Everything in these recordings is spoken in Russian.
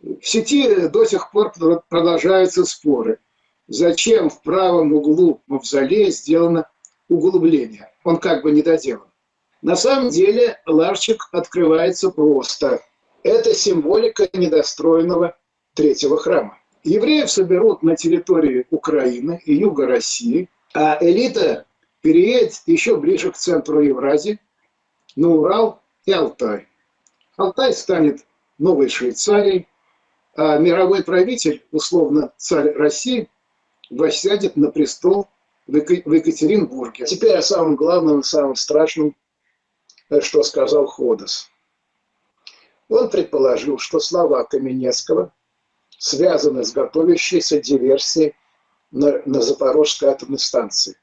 В сети до сих пор продолжаются споры. Зачем в правом углу мавзолея сделано углубление? Он как бы не доделан. На самом деле ларчик открывается просто. Это символика недостроенного третьего храма. Евреев соберут на территории Украины и юга России, а элита переедет еще ближе к центру Евразии, на Урал и Алтай. Алтай станет новой Швейцарией, а мировой правитель, условно царь России, воссядет на престол в Екатеринбурге. Теперь о самом главном и самом страшном, что сказал Ходос. Он предположил, что слова Каменецкого связаны с готовящейся диверсией на Запорожской атомной станции.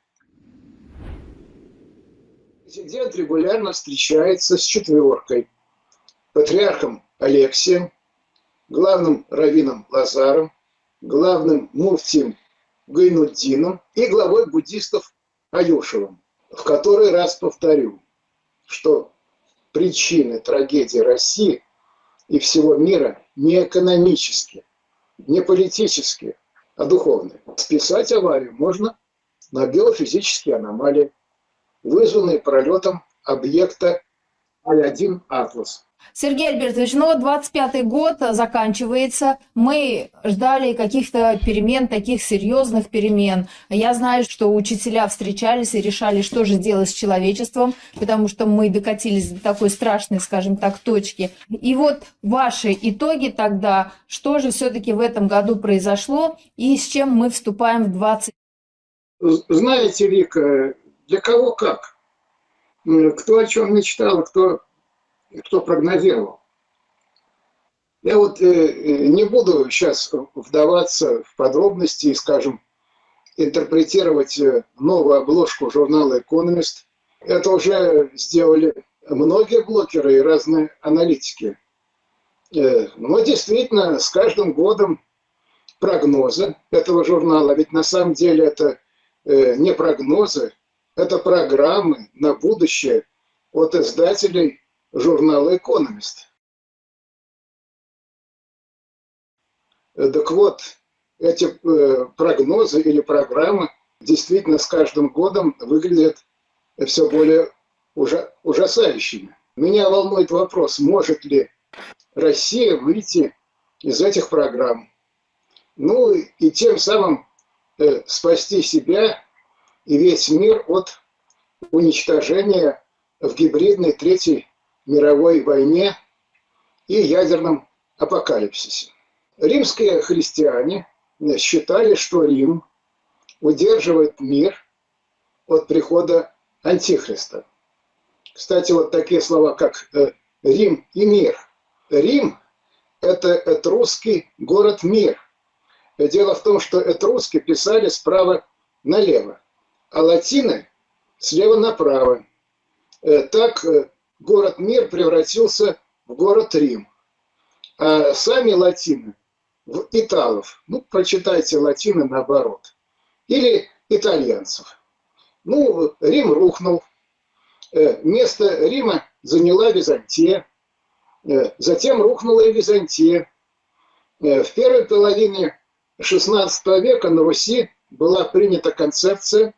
Президент регулярно встречается с четверкой: патриархом Алексием, главным раввином Лазаром, главным муфтием Гайнутдином и главой буддистов Аюшевым. В который раз повторю, что причины трагедии России и всего мира не экономические, не политические, а духовные. Списать аварию можно на биофизические аномалии, вызванные пролетом объекта А1 «Атлас». Сергей Альбертович, ну вот 25-й год заканчивается, мы ждали каких-то перемен, таких серьезных перемен. Я знаю, что учителя встречались и решали, что же делать с человечеством, потому что мы докатились до такой страшной, скажем так, точки. И вот ваши итоги тогда, что же все-таки в этом году произошло и с чем мы вступаем в 20... Знаете, Вика, для кого как? Кто о чем мечтал, кто прогнозировал. Я вот не буду сейчас вдаваться в подробности и, скажем, интерпретировать новую обложку журнала «Экономист». Это уже сделали многие блогеры и разные аналитики. Но действительно, с каждым годом прогнозы этого журнала, ведь на самом деле это не прогнозы, это программы на будущее от издателей журнала «Экономист». Так вот, эти прогнозы или программы действительно с каждым годом выглядят все более ужасающими. Меня волнует вопрос, может ли Россия выйти из этих программ, ну и тем самым спасти себя и весь мир от уничтожения в гибридной Третьей мировой войне и ядерном апокалипсисе. Римские христиане считали, что Рим удерживает мир от прихода Антихриста. Кстати, вот такие слова, как Рим и мир. Рим – это этрусский город-мир. Дело в том, что этруски писали справа налево, а латины – слева направо. Так город-мир превратился в город Рим. А сами латины в италов. Ну, прочитайте латины наоборот. Или итальянцев. Ну, Рим рухнул. Место Рима заняла Византия. Затем рухнула и Византия. В первой половине XVI века на Руси была принята концепция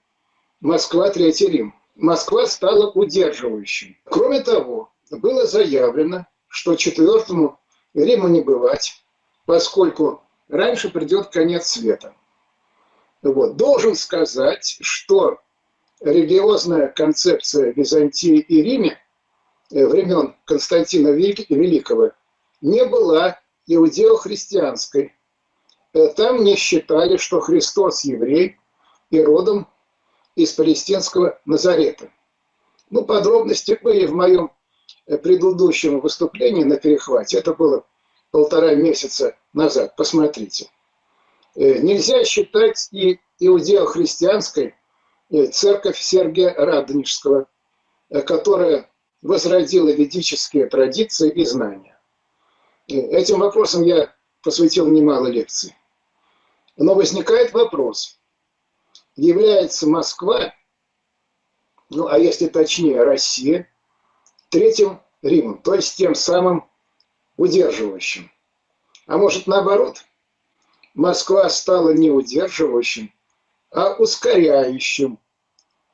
«Москва – Третий Рим». Москва стала удерживающей. Кроме того, было заявлено, что Четвертому Риму не бывать, поскольку раньше придет конец света. Вот. Должен сказать, что религиозная концепция Византии и Рима времен Константина Великого не была иудео-христианской. Там не считали, что Христос еврей и родом из палестинского Назарета. Ну, подробности были в моем предыдущем выступлении на перехвате. Это было 1,5 месяца назад. Посмотрите. Нельзя считать и иудео-христианской церковь Сергия Радонежского, которая возродила ведические традиции и знания. Этим вопросом я посвятил немало лекций. Но возникает вопрос, является Москва, ну а если точнее Россия, Третьим Римом, то есть тем самым удерживающим. А может, наоборот, Москва стала не удерживающим, а ускоряющим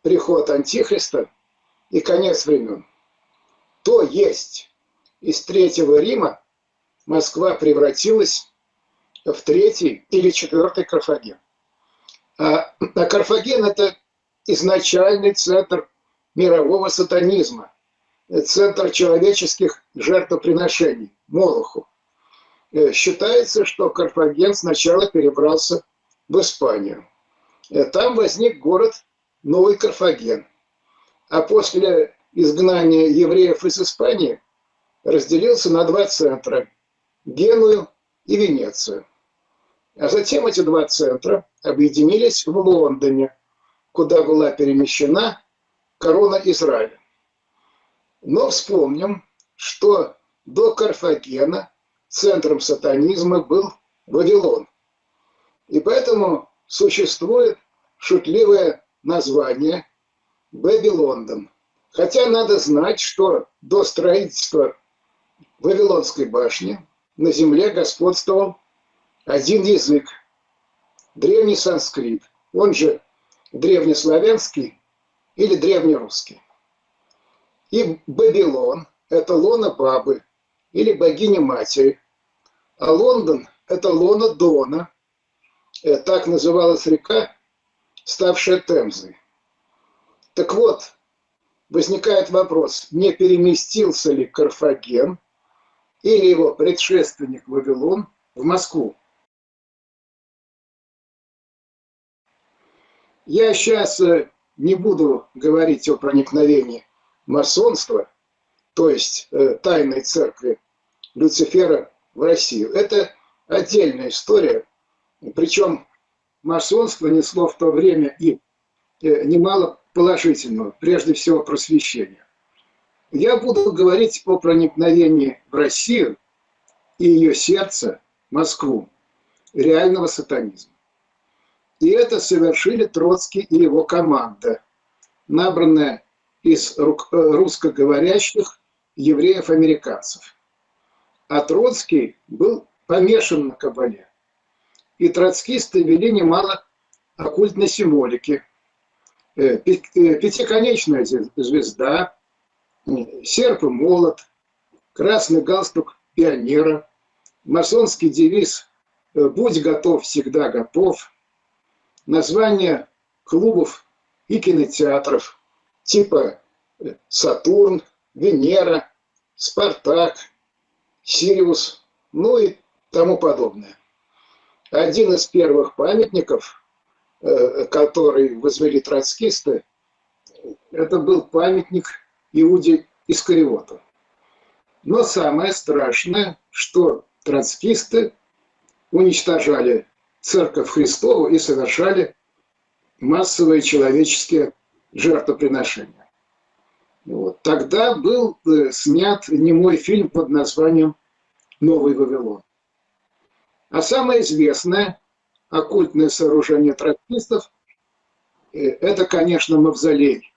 приход Антихриста и конец времен. То есть из Третьего Рима Москва превратилась в третий или четвертый Карфаген. А Карфаген – это изначальный центр мирового сатанизма, центр человеческих жертвоприношений, Молоху. Считается, что Карфаген сначала перебрался в Испанию. Там возник город Новый Карфаген. А после изгнания евреев из Испании разделился на два центра – Геную и Венецию. А затем эти два центра объединились в Лондоне, куда была перемещена корона Израиля. Но вспомним, что до Карфагена центром сатанизма был Вавилон. И поэтому существует шутливое название Бэби-Лондон. Хотя надо знать, что до строительства Вавилонской башни на земле господствовал один язык – древний санскрит, он же древнеславянский или древнерусский. И Вавилон – это лона бабы или богини-матери, а Лондон – это лона Дона. Так называлась река, ставшая Темзой. Так вот, возникает вопрос, не переместился ли Карфаген или его предшественник Вавилон в Москву? Я сейчас не буду говорить о проникновении масонства, то есть тайной церкви Люцифера в Россию. Это отдельная история. Причем масонство несло в то время и немало положительного, прежде всего просвещения. Я буду говорить о проникновении в Россию и ее сердце, Москву, реального сатанизма. И это совершили Троцкий и его команда, набранная из русскоговорящих евреев-американцев. А Троцкий был помешан на кабале. И троцкисты вели немало оккультной символики. Пятиконечная звезда, серп и молот, красный галстук пионера, масонский девиз «Будь готов, всегда готов», названия клубов и кинотеатров типа «Сатурн», «Венера», «Спартак», «Сириус», ну и тому подобное. Один из первых памятников, который возвели троцкисты, это был памятник Иуде Искариоту. Но самое страшное, что троцкисты уничтожали Церковь Христову и совершали массовые человеческие жертвоприношения. Вот. Тогда был снят немой фильм под названием «Новый Вавилон». А самое известное оккультное сооружение троцкистов – это, конечно, мавзолей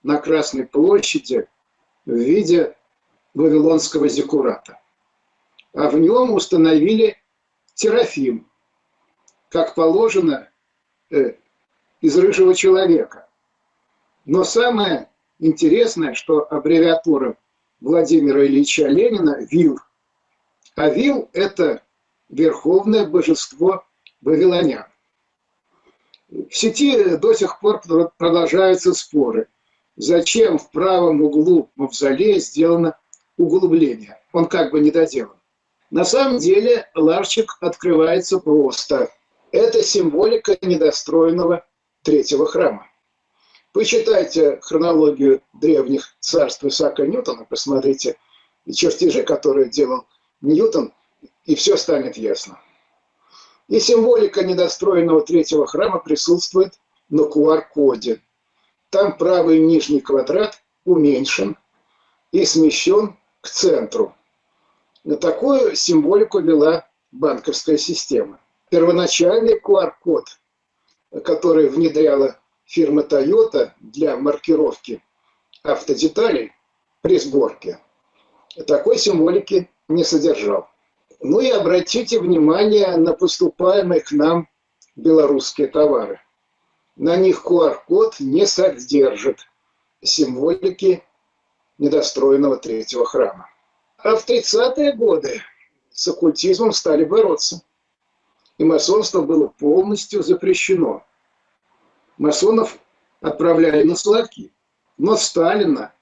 на Красной площади в виде вавилонского зиккурата. А в нем установили терафим, как положено, из рыжего человека. Но самое интересное, что аббревиатура Владимира Ильича Ленина – ВИЛ. А ВИЛ – это верховное божество вавилонян. В сети до сих пор продолжаются споры, зачем в правом углу мавзолея сделано углубление. Он как бы недоделан. На самом деле ларчик открывается просто. Это символика недостроенного третьего храма. Почитайте хронологию древних царств Исаака Ньютона, посмотрите чертежи, которые делал Ньютон, и все станет ясно. И символика недостроенного третьего храма присутствует на QR-коде. Там правый нижний квадрат уменьшен и смещен к центру. На такую символику вела банковская система. Первоначальный QR-код, который внедряла фирма Toyota для маркировки автодеталей при сборке, такой символики не содержал. Ну и обратите внимание на поступаемые к нам белорусские товары. На них QR-код не содержит символики недостроенного третьего храма. А в 30-е годы с оккультизмом стали бороться. И масонство было полностью запрещено. Масонов отправляли на Соловки. Но Сталина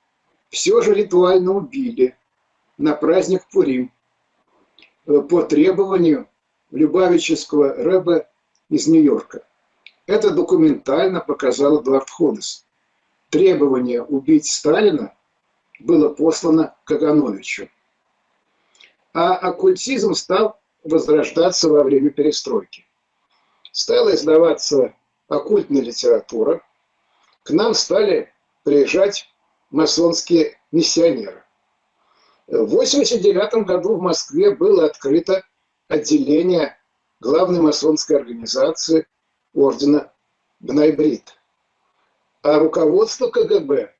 все же ритуально убили на праздник Пурим по требованию любавического рэбе из Нью-Йорка. Это документально показал Эдуард Ходес. Требование убить Сталина было послано Кагановичу. А оккультизм стал возрождаться во время перестройки. Стала издаваться оккультная литература. К нам стали приезжать масонские миссионеры. В 1989 году в Москве было открыто отделение главной масонской организации ордена Бнай-Брит. А руководство КГБ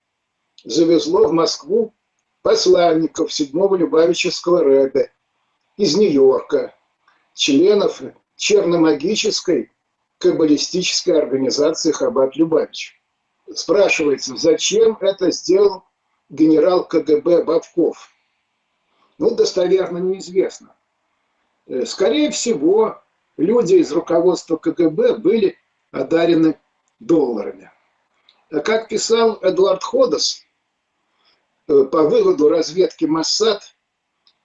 завезло в Москву посланников 7-го Любавического рэбе из Нью-Йорка, членов черномагической каббалистической организации Хаббат-Любавич. Спрашивается, зачем это сделал генерал КГБ Бабков? Ну, достоверно неизвестно. Скорее всего, люди из руководства КГБ были одарены долларами. Как писал Эдуард Ходес, по выводу разведки Моссад,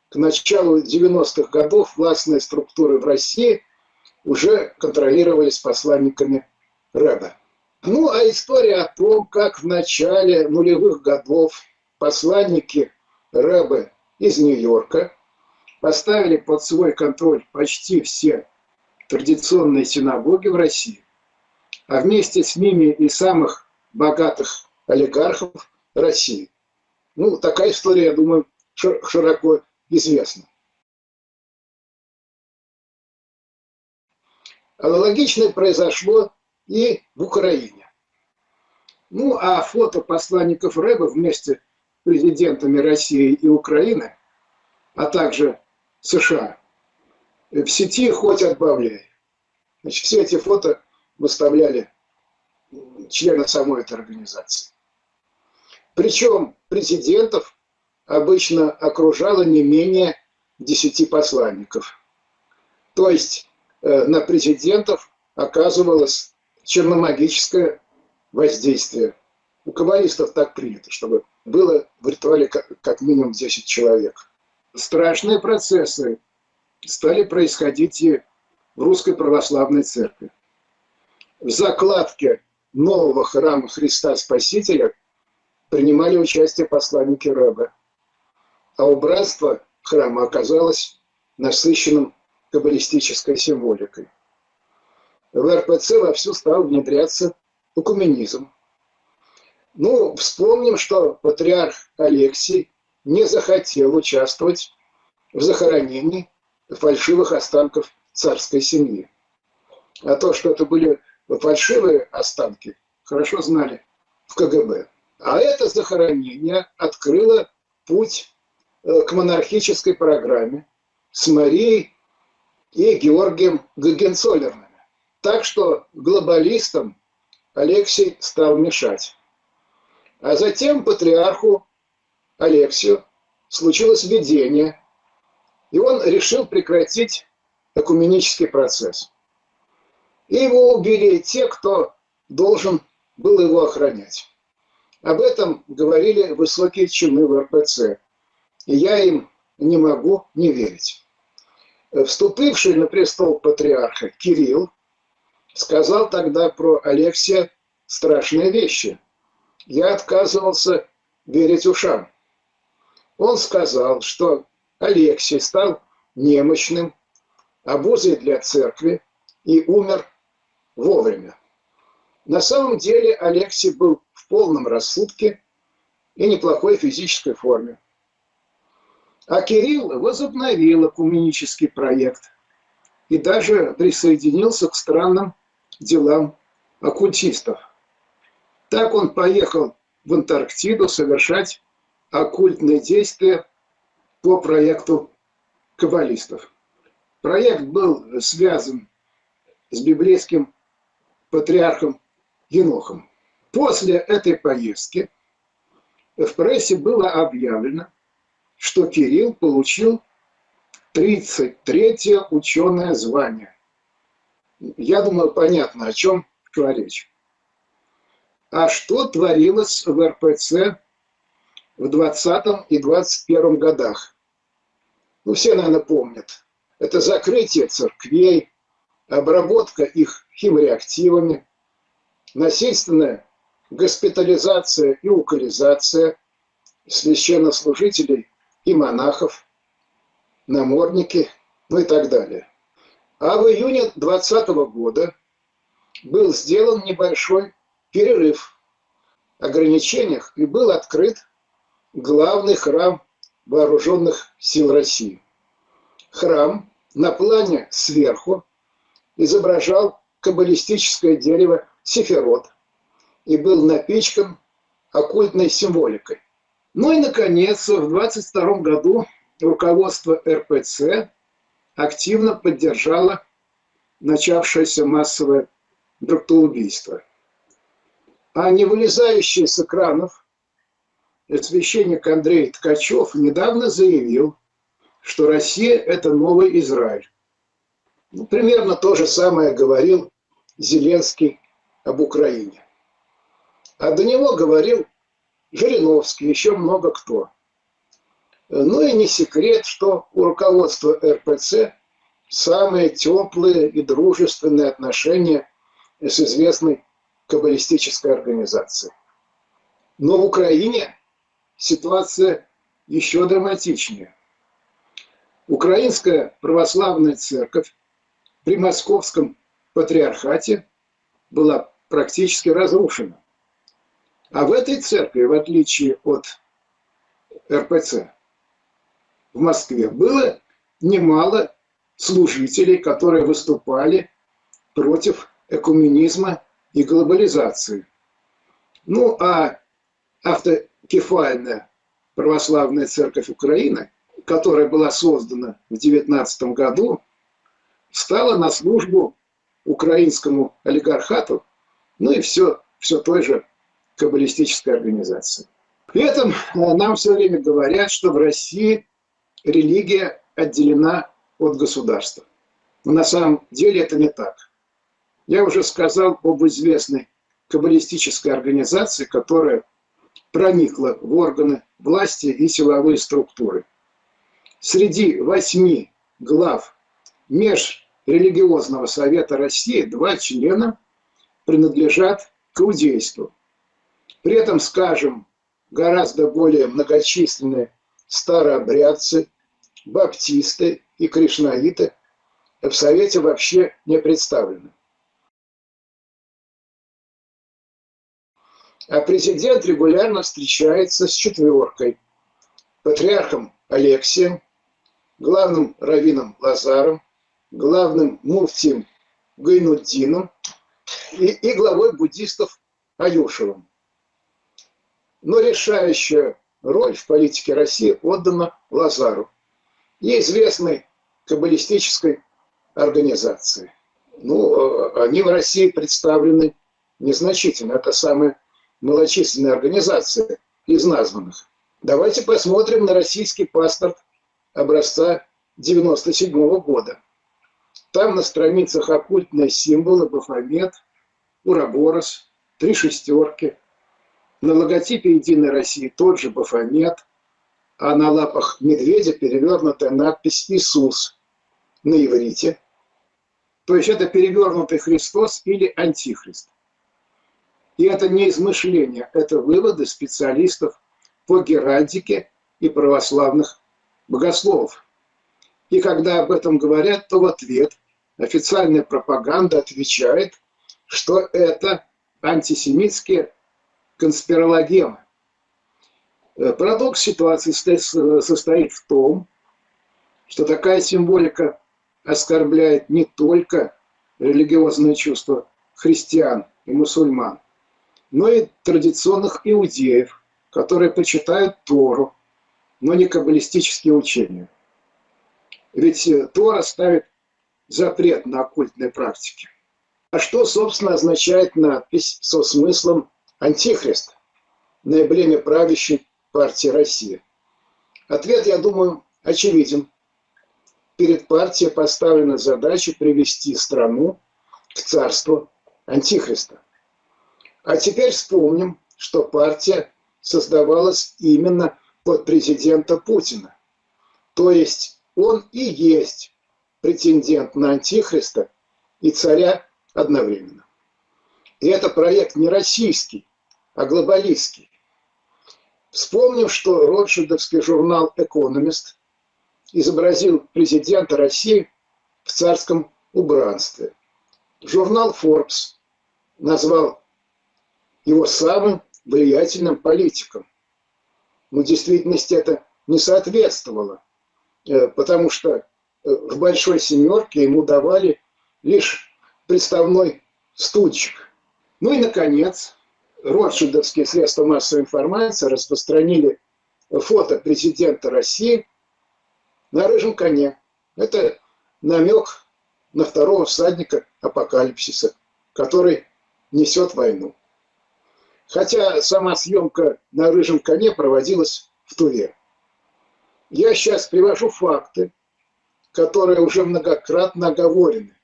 к началу 90-х годов властные структуры в России уже контролировались посланниками рэба. Ну, а история о том, как в начале нулевых годов посланники рэба из Нью-Йорка поставили под свой контроль почти все традиционные синагоги в России, а вместе с ними и самых богатых олигархов России. Ну, такая история, я думаю, широко известна. Аналогичное произошло и в Украине. Ну, а фото посланников рэба вместе с президентами России и Украины, а также США, в сети хоть отбавляй. Значит, все эти фото выставляли члены самой этой организации. Причем президентов обычно окружало не менее 10 посланников. То есть на президентов оказывалось черномагическое воздействие. У каббалистов так принято, чтобы было в ритуале как минимум 10 человек. Страшные процессы стали происходить и в Русской Православной Церкви. В закладке нового храма Христа Спасителя принимали участие посланники рэба, а убранство храма оказалось насыщенным каббалистической символикой. В РПЦ вовсю стал внедряться экуменизм. Ну, вспомним, что патриарх Алексий не захотел участвовать в захоронении фальшивых останков царской семьи. А то, что это были фальшивые останки, хорошо знали в КГБ. А это захоронение открыло путь к монархической программе с Марией и Георгием Гогенцоллернами. Так что глобалистам Алексий стал мешать. А затем патриарху Алексию случилось видение, и он решил прекратить экуменический процесс. И его убили те, кто должен был его охранять. Об этом говорили высокие чины в РПЦ, и я им не могу не верить. Вступивший на престол патриарха Кирилл сказал тогда про Алексия страшные вещи. Я отказывался верить ушам. Он сказал, что Алексий стал немощным, обузой для церкви и умер вовремя. На самом деле Алексий был в полном рассудке и неплохой физической форме. А Кирилл возобновил экуменический проект и даже присоединился к странным делам оккультистов. Так он поехал в Антарктиду совершать оккультные действия по проекту каббалистов. Проект был связан с библейским патриархом Енохом. После этой поездки в прессе было объявлено, что Кирилл получил 33-е ученое звание. Я думаю, понятно, о чем шла речь. А что творилось в РПЦ в 20 и 21 годах? Ну, все, наверное, помнят. Это закрытие церквей, обработка их химреактивами, насильственная госпитализация и укализация священнослужителей и монахов, намордники, ну и так далее. А в июне 2020 года был сделан небольшой перерыв в ограничениях и был открыт главный храм Вооруженных сил России. Храм на плане сверху изображал каббалистическое дерево Сефирот и был напичкан оккультной символикой. Ну и, наконец, в 22 году руководство РПЦ активно поддержало начавшееся массовое братоубийство. А не вылезающий с экранов священник Андрей Ткачев недавно заявил, что Россия – это новый Израиль. Ну, примерно то же самое говорил Зеленский об Украине. А до него говорил Жириновский, еще много кто. Ну и не секрет, что у руководства РПЦ самые теплые и дружественные отношения с известной каббалистической организацией. Но в Украине ситуация еще драматичнее. Украинская православная церковь при Московском патриархате была практически разрушена. А в этой церкви, в отличие от РПЦ, в Москве было немало служителей, которые выступали против экуменизма и глобализации. Ну, а автокефальная православная церковь Украины, которая была создана в 19 году, стала на службу украинскому олигархату, ну и все той же каббалистической организации. При этом нам все время говорят, что в России религия отделена от государства. Но на самом деле это не так. Я уже сказал об известной каббалистической организации, которая проникла в органы власти и силовые структуры. Среди 8 глав Межрелигиозного совета России 2 члена принадлежат к иудейству. При этом, скажем, гораздо более многочисленные старообрядцы, баптисты и кришнаиты в Совете вообще не представлены. А президент регулярно встречается с 4: патриархом Алексием, главным раввином Лазаром, главным муфтием Гайнутдином и главой буддистов Аюшевым. Но решающая роль в политике России отдана Лазару и известной каббалистической организации. Ну, они в России представлены незначительно. Это самая малочисленная организация из названных. Давайте посмотрим на российский паспорт образца 1997 года. Там на страницах оккультные символы: Бафомет, Уроборос, 3 шестерки. На логотипе «Единой России» тот же Бафомет, а на лапах медведя перевернутая надпись «Иисус» на иврите. То есть это перевернутый Христос или Антихрист. И это не измышления, это выводы специалистов по геральдике и православных богословов. И когда об этом говорят, то в ответ официальная пропаганда отвечает, что это антисемитские конспирологемы. Парадокс ситуации состоит в том, что такая символика оскорбляет не только религиозные чувства христиан и мусульман, но и традиционных иудеев, которые почитают Тору, но не каббалистические учения. Ведь Тора ставит запрет на оккультные практики. А что, собственно, означает надпись со смыслом «Антихрист» на эмблеме правящей партии России? Ответ, я думаю, очевиден. Перед партией поставлена задача привести страну к царству Антихриста. А теперь вспомним, что партия создавалась именно под президента Путина. То есть он и есть претендент на Антихриста и царя одновременно. И это проект не российский, а глобалистский. Вспомним, что ротшильдовский журнал «Экономист» изобразил президента России в царском убранстве. Журнал Forbes назвал его самым влиятельным политиком. Но в действительности это не соответствовало, потому что в «Большой семерке» ему давали лишь приставной стульчик. Ну и, наконец, ротшильдовские средства массовой информации распространили фото президента России на рыжем коне. Это намек на второго всадника апокалипсиса, который несет войну. Хотя сама съемка на рыжем коне проводилась в Туве. Я сейчас привожу факты, которые уже многократно оговорены.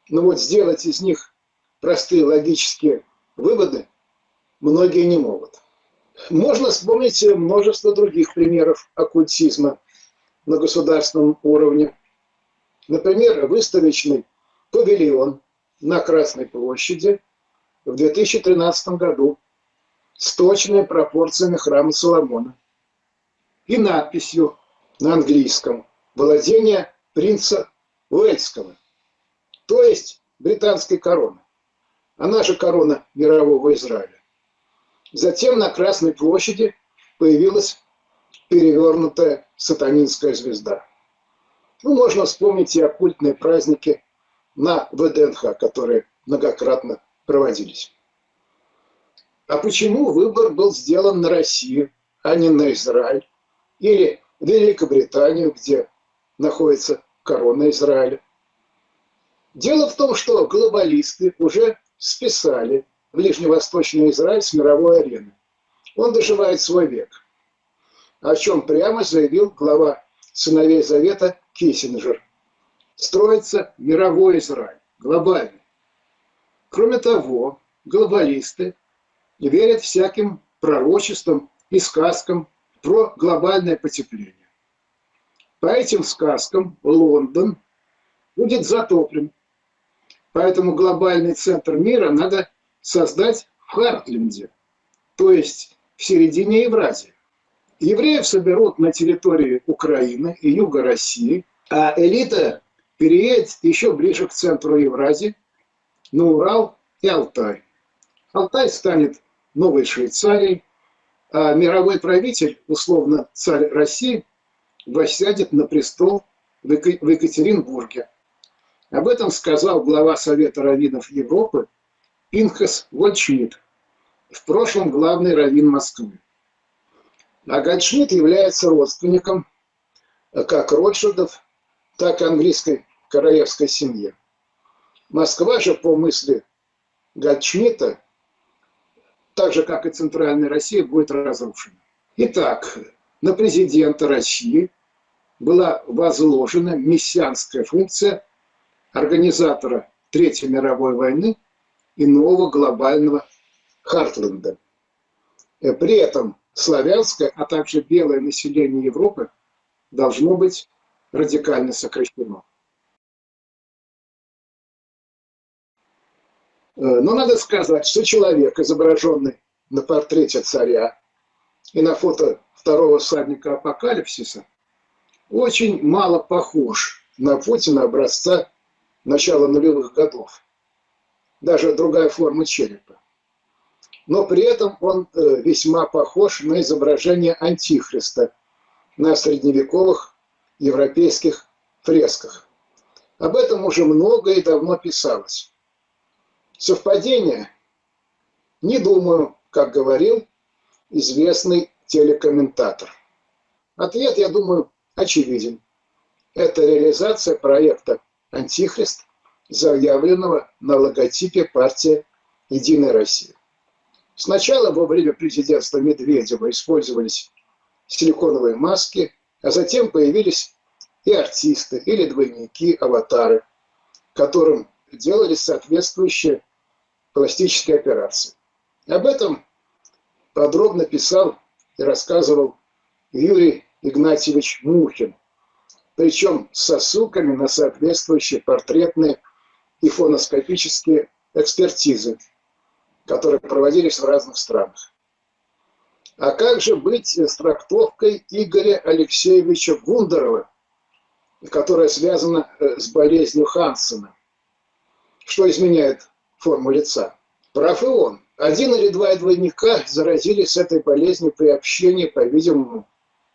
Но вот сделать из них простые логические выводы многие не могут. Можно вспомнить множество других примеров оккультизма на государственном уровне. Например, выставочный павильон на Красной площади в 2013 году с точными пропорциями храма Соломона и надписью на английском «Владение принца Уэльского», то есть британской короны. Она же корона мирового Израиля. Затем на Красной площади появилась перевернутая сатанинская звезда. Ну, можно вспомнить и оккультные праздники на ВДНХ, которые многократно проводились. А почему выбор был сделан на Россию, а не на Израиль или Великобританию, где находится корона Израиля? Дело в том, что глобалисты уже списали Ближневосточный Израиль с мировой арены. Он доживает свой век. О чем прямо заявил глава сыновей Завета Киссинджер. Строится мировой Израиль, глобальный. Кроме того, глобалисты верят всяким пророчествам и сказкам про глобальное потепление. По этим сказкам Лондон будет затоплен. Поэтому глобальный центр мира надо создать в Хартленде, то есть в середине Евразии. Евреев соберут на территории Украины и юга России, а элита переедет еще ближе к центру Евразии, на Урал и Алтай. Алтай станет новой Швейцарией, а мировой правитель, условно царь России, воссядет на престол в Екатеринбурге. Об этом сказал глава Совета раввинов Европы Пинхас Гольдшмидт, в прошлом главный раввин Москвы. А Гольдшмидт является родственником как Ротшильдов, так и английской королевской семьи. Москва же, по мысли Гольдшмидта, так же, как и Центральная Россия, будет разрушена. Итак, на президента России была возложена мессианская функция организатора Третьей мировой войны и нового глобального Хартленда. При этом славянское, а также белое население Европы должно быть радикально сокращено. Но надо сказать, что человек, изображенный на портрете царя и на фото второго всадника апокалипсиса, очень мало похож на Путина образца начала нулевых годов. Даже другая форма черепа. Но при этом он весьма похож на изображение Антихриста на средневековых европейских фресках. Об этом уже много и давно писалось. Совпадение? Не думаю, как говорил известный телекомментатор. Ответ, я думаю, очевиден. Это реализация проекта антихрист, заявленного на логотипе партии «Единая Россия». Сначала во время президентства Медведева использовались силиконовые маски, а затем появились и артисты, или двойники, аватары, которым делались соответствующие пластические операции. Об этом подробно писал и рассказывал Юрий Игнатьевич Мухин, причем со ссылками на соответствующие портретные и фоноскопические экспертизы, которые проводились в разных странах. А как же быть с трактовкой Игоря Алексеевича Гундерова, которая связана с болезнью Хансена? Что изменяет форму лица? Прав и он. Один или два двойника заразились этой болезнью при общении, по-видимому,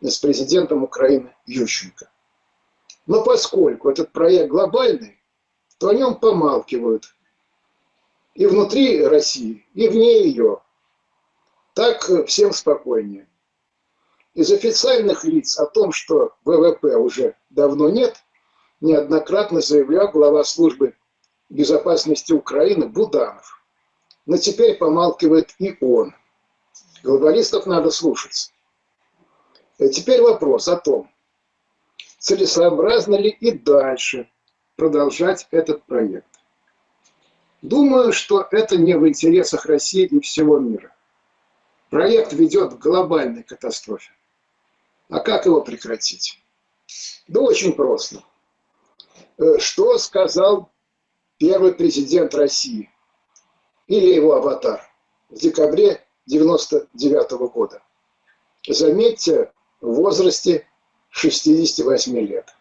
с президентом Украины Ющенко. Но поскольку этот проект глобальный, то о нем помалкивают и внутри России, и вне ее. Так всем спокойнее. Из официальных лиц о том, что ВВП уже давно нет, неоднократно заявлял глава службы безопасности Украины Буданов. Но теперь помалкивает и он. Глобалистов надо слушаться. И теперь вопрос о том, целесообразно ли и дальше продолжать этот проект. Думаю, что это не в интересах России и всего мира. Проект ведет к глобальной катастрофе. А как его прекратить? Да очень просто. Что сказал первый президент России или его аватар в декабре 1999 года? Заметьте, в возрасте 68 лет.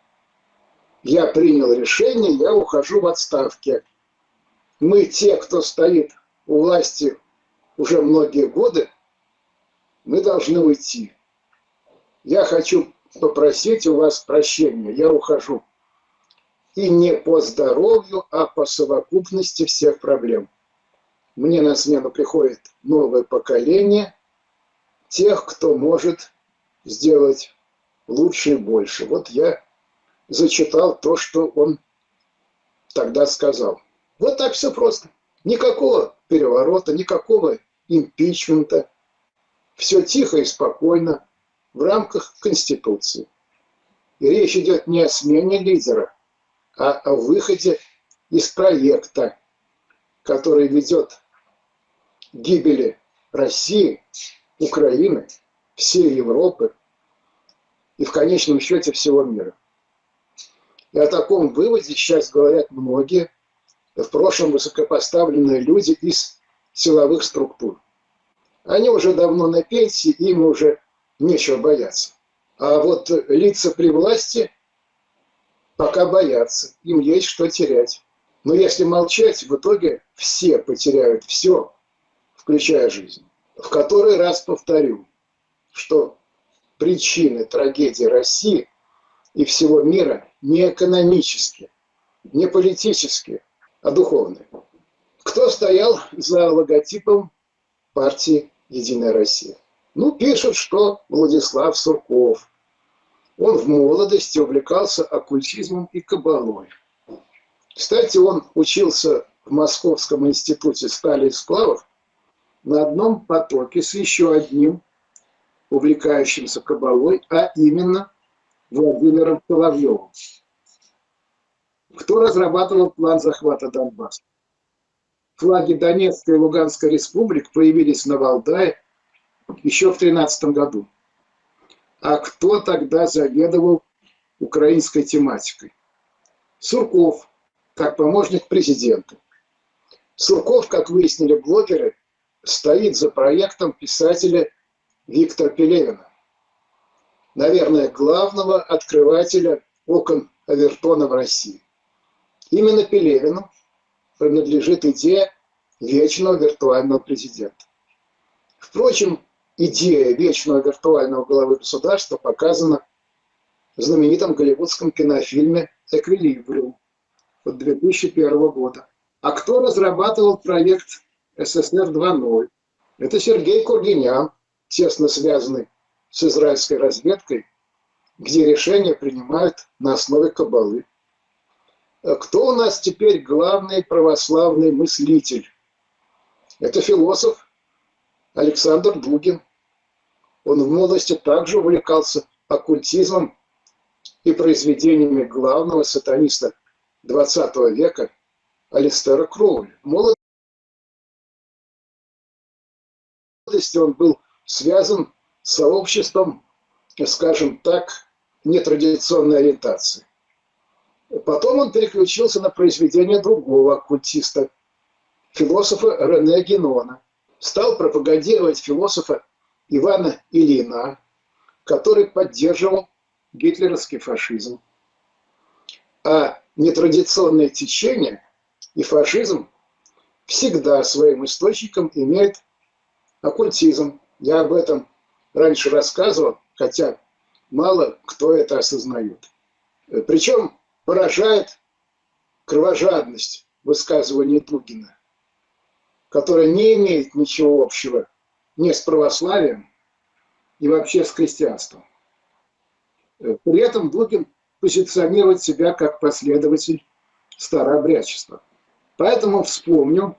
Я принял решение, я ухожу в отставке. Мы, те, кто стоит у власти уже многие годы, мы должны уйти. Я хочу попросить у вас прощения, я ухожу. И не по здоровью, а по совокупности всех проблем. Мне на смену приходит новое поколение тех, кто может сделать лучше и больше. Вот я зачитал то, что он тогда сказал. Вот так все просто. Никакого переворота, никакого импичмента. Все тихо и спокойно в рамках Конституции. И речь идет не о смене лидера, а о выходе из проекта, который ведет к гибели России, Украины, всей Европы и в конечном счете всего мира. И о таком выводе сейчас говорят многие, в прошлом высокопоставленные люди из силовых структур. Они уже давно на пенсии, им уже нечего бояться. А вот лица при власти пока боятся, им есть что терять. Но если молчать, в итоге все потеряют все, включая жизнь. В который раз повторю, что причины трагедии России и всего мира не экономические, не политические, а духовные. Кто стоял за логотипом партии «Единая Россия»? Ну, пишут, что Владислав Сурков. Он в молодости увлекался оккультизмом и кабалой. Кстати, он учился в Московском институте стали и сплавов на одном потоке с еще одним увлекающимся кабалой, а именно Владимиром Соловьевым. Кто разрабатывал план захвата Донбасса? Флаги Донецкой и Луганской республик появились на Валдае еще в 2013 году. А кто тогда заведовал украинской тематикой? Сурков, как помощник президента. Сурков, как выяснили блогеры, стоит за проектом писателя Виктора Пелевина. Наверное, главного открывателя окон Овертона в России. Именно Пелевину принадлежит идея вечного виртуального президента. Впрочем, идея вечного виртуального главы государства показана в знаменитом голливудском кинофильме «Эквилибриум» от 2001 года. А кто разрабатывал проект СССР 2.0? Это Сергей Кургинян, тесно связанный с израильской разведкой, где решения принимают на основе кабалы. Кто у нас теперь главный православный мыслитель? Это философ Александр Дугин. Он в молодости также увлекался оккультизмом и произведениями главного сатаниста XX века Алистера Кроули. В молодости он был связан с сообществом, скажем так, нетрадиционной ориентации. Потом он переключился на произведение другого оккультиста, философа Рене Генона. Стал пропагандировать философа Ивана Ильина, который поддерживал гитлеровский фашизм. А нетрадиционное течение и фашизм всегда своим источником имеют оккультизм. Я об этом раньше рассказывал, хотя мало кто это осознает. Причем поражает кровожадность высказывания Дугина, которое не имеет ничего общего ни с православием и вообще с христианством. При этом Дугин позиционирует себя как последователь старообрядчества. Поэтому вспомню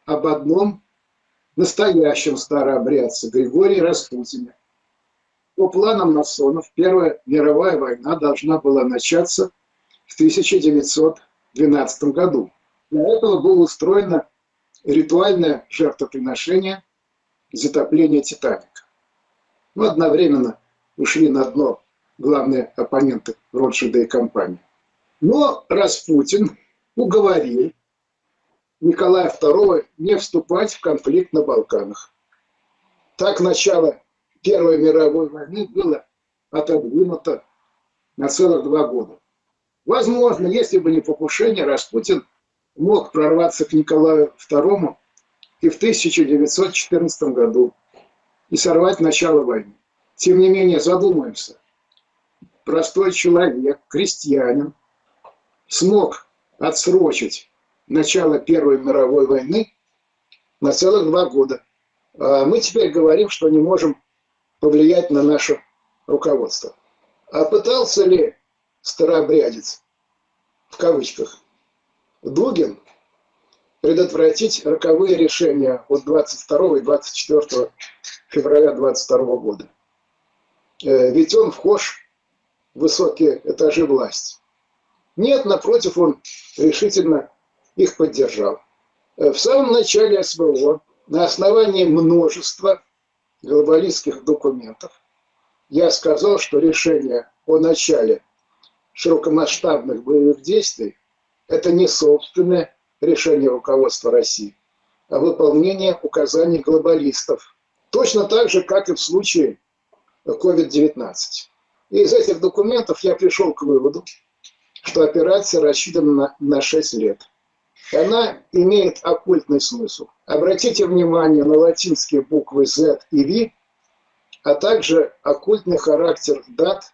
об одном настоящем старообрядце Григории Распутине. По планам масонов Первая мировая война должна была начаться в 1912 году. Для этого было устроено ритуальное жертвоприношение затопления Титаника. Одновременно ушли на дно главные оппоненты Ротшильда и компании. Но Распутин уговорил Николая II не вступать в конфликт на Балканах. Так начало Первой мировой войны было отодвинуто на целых 2 года. Возможно, если бы не покушение, Распутин мог прорваться к Николаю II и в 1914 году и сорвать начало войны. Тем не менее, задумаемся. Простой человек, крестьянин, смог отсрочить начало Первой мировой войны на целых 2 года. А мы теперь говорим, что не можем повлиять на наше руководство. А пытался ли старообрядец, в кавычках, Дугин предотвратить роковые решения от 22 и 24 февраля 22 года? Ведь он вхож в высокие этажи власти. Нет, напротив, он решительно их поддержал. В самом начале СВО, на основании множества глобалистских документов, я сказал, что решение о начале широкомасштабных боевых действий – это не собственное решение руководства России, а выполнение указаний глобалистов. Точно так же, как и в случае COVID-19. И из этих документов я пришел к выводу, что операция рассчитана на 6 лет. Она имеет оккультный смысл. Обратите внимание на латинские буквы Z и V, а также оккультный характер дат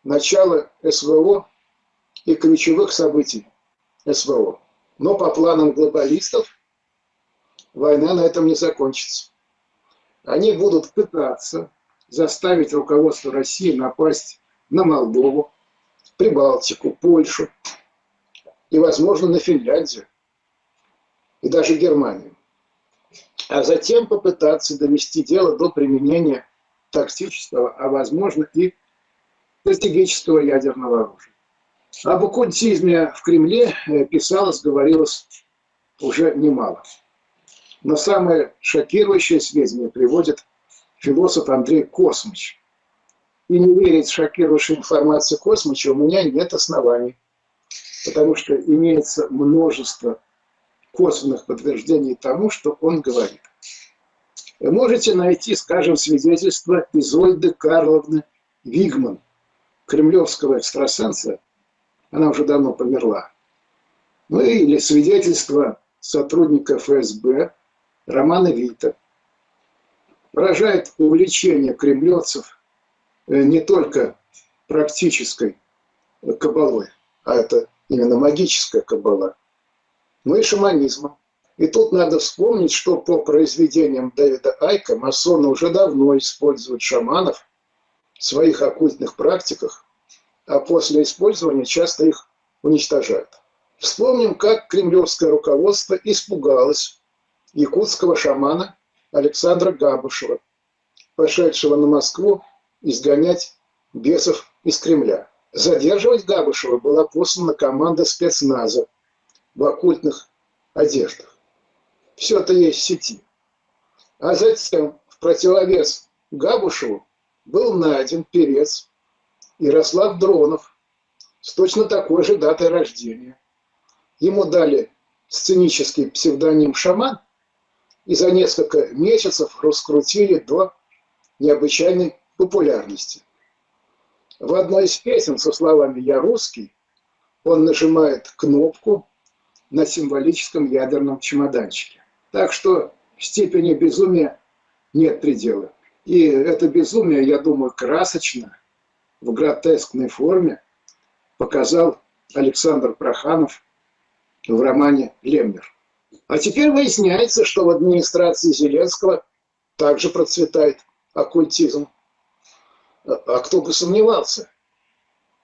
начала СВО и ключевых событий СВО. Но по планам глобалистов война на этом не закончится. Они будут пытаться заставить руководство России напасть на Молдову, Прибалтику, Польшу и, возможно, на Финляндию и даже Германию. А затем попытаться довести дело до применения тактического, а возможно и стратегического ядерного оружия. Об оккультизме в Кремле писалось, говорилось уже немало. Но самое шокирующее сведения приводит философ Андрей Космич. И не верить в шокирующую информацию Космича у меня нет оснований, потому что имеется множество косвенных подтверждений тому, что он говорит. Вы можете найти, скажем, свидетельство Изольды Карловны Вигман, кремлевского экстрасенса, она уже давно померла. Ну или свидетельство сотрудника ФСБ Романа Вита. Поражает увлечение кремлевцев не только практической кабалой, а это именно магическая кабала, но и шаманизмом. И тут надо вспомнить, что по произведениям Дэвида Айка масоны уже давно используют шаманов в своих оккультных практиках, а после использования часто их уничтожают. Вспомним, как кремлевское руководство испугалось якутского шамана Александра Габышева, пошедшего на Москву изгонять бесов из Кремля. Задерживать Габышева была послана команда спецназа в оккультных одеждах. Все это есть в сети. А затем в противовес Габышеву был найден певец Ярослав Дронов с точно такой же датой рождения. Ему дали сценический псевдоним «Шаман» и за несколько месяцев раскрутили до необычайной популярности. В одной из песен со словами «Я русский» он нажимает кнопку на символическом ядерном чемоданчике. Так что степени безумия нет предела. И это безумие, я думаю, красочно, в гротескной форме показал Александр Проханов в романе «Леммер». А теперь выясняется, что в администрации Зеленского также процветает оккультизм. А кто бы сомневался?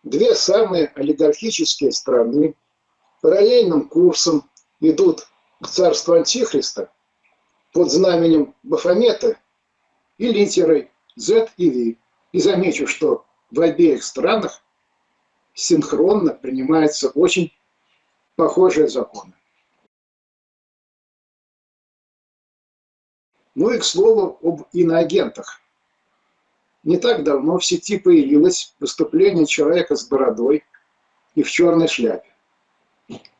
Две самые олигархические страны параллельным курсом идут к царству Антихриста под знаменем Бафомета и литерой Z и V. И замечу, что в обеих странах синхронно принимаются очень похожие законы. Ну и к слову об иноагентах. Не так давно в сети появилось выступление человека с бородой и в черной шляпе.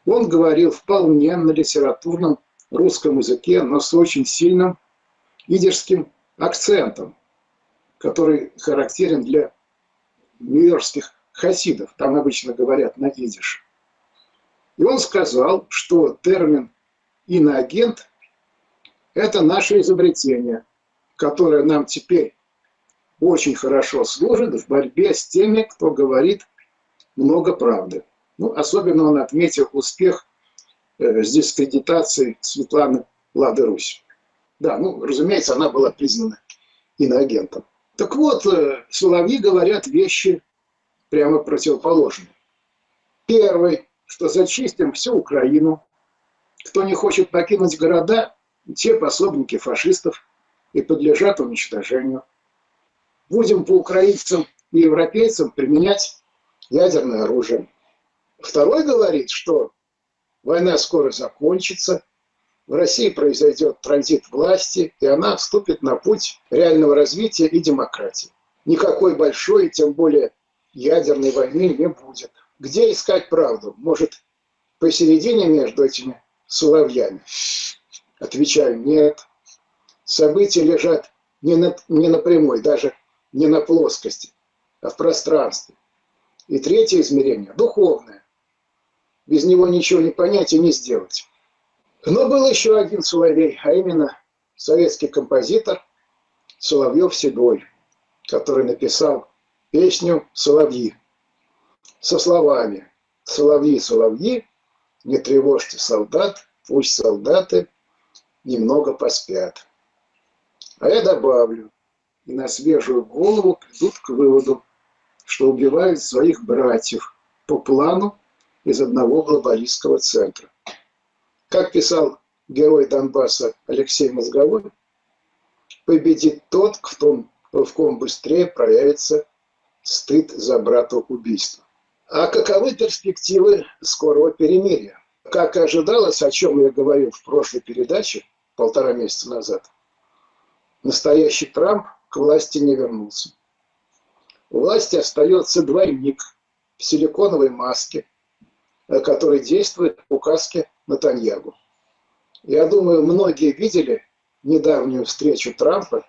Он говорил вполне на литературном русском языке, но с очень сильным идишским акцентом, который характерен для нью-йоркских хасидов. Там обычно говорят на идише. И он сказал, что термин «иноагент» – это наше изобретение, которое нам теперь очень хорошо служит в борьбе с теми, кто говорит много правды. Ну, особенно он отметил успех с дискредитацией Светланы Лады-Русь. Да, ну, разумеется, она была признана иноагентом. Так вот, соловьи говорят вещи прямо противоположные. Первый, что зачистим всю Украину. Кто не хочет покинуть города, те пособники фашистов и подлежат уничтожению. Будем по украинцам и европейцам применять ядерное оружие. Второй говорит, что война скоро закончится, в России произойдет транзит власти, и она вступит на путь реального развития и демократии. Никакой большой, тем более ядерной войны не будет. Где искать правду? Может, посередине между этими соловьями? Отвечаю, нет. События лежат не на прямой, даже не на плоскости, а в пространстве. И третье измерение – духовное. Без него ничего не понять и не сделать. Но был еще один соловей, а именно советский композитор Соловьев-Седой, который написал песню «Соловьи» со словами: «Соловьи, соловьи, не тревожьте солдат, пусть солдаты немного поспят». А я добавлю, и на свежую голову придут к выводу, что убивают своих братьев по плану из одного глобалистского центра. Как писал герой Донбасса Алексей Мозговой, победит тот, в ком быстрее проявится стыд за братоубийство. А каковы перспективы скорого перемирия? Как и ожидалось, о чем я говорил в прошлой передаче 1,5 месяца назад, настоящий Трамп к власти не вернулся. У власти остается двойник в силиконовой маске, который действует по указке Нетаньяху. Я думаю, многие видели недавнюю встречу Трампа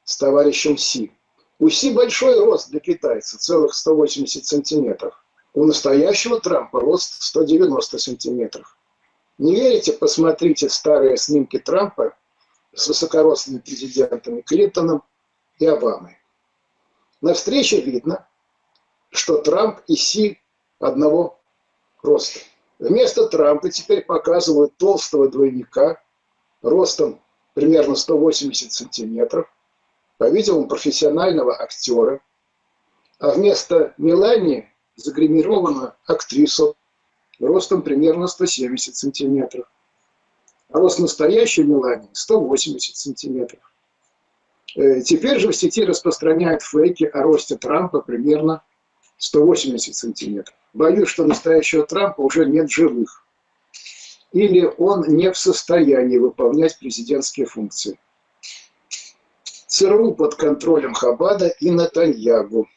с товарищем Си. У Си большой рост для китайца, целых 180 сантиметров. У настоящего Трампа рост 190 сантиметров. Не верите? Посмотрите старые снимки Трампа с высокорослыми президентами Клинтоном и Обамой. На встрече видно, что Трамп и Си одного роста. Вместо Трампа теперь показывают толстого двойника ростом примерно 180 сантиметров, по-видимому, профессионального актера, а вместо Мелании загримированную актрису ростом примерно 170 сантиметров. А рост настоящей Мелании 180 сантиметров. Теперь же в сети распространяют фейки о росте Трампа примерно 180 сантиметров. Боюсь, что настоящего Трампа уже нет в живых. Или он не в состоянии выполнять президентские функции. ЦРУ под контролем Хабада и Нетаньягу.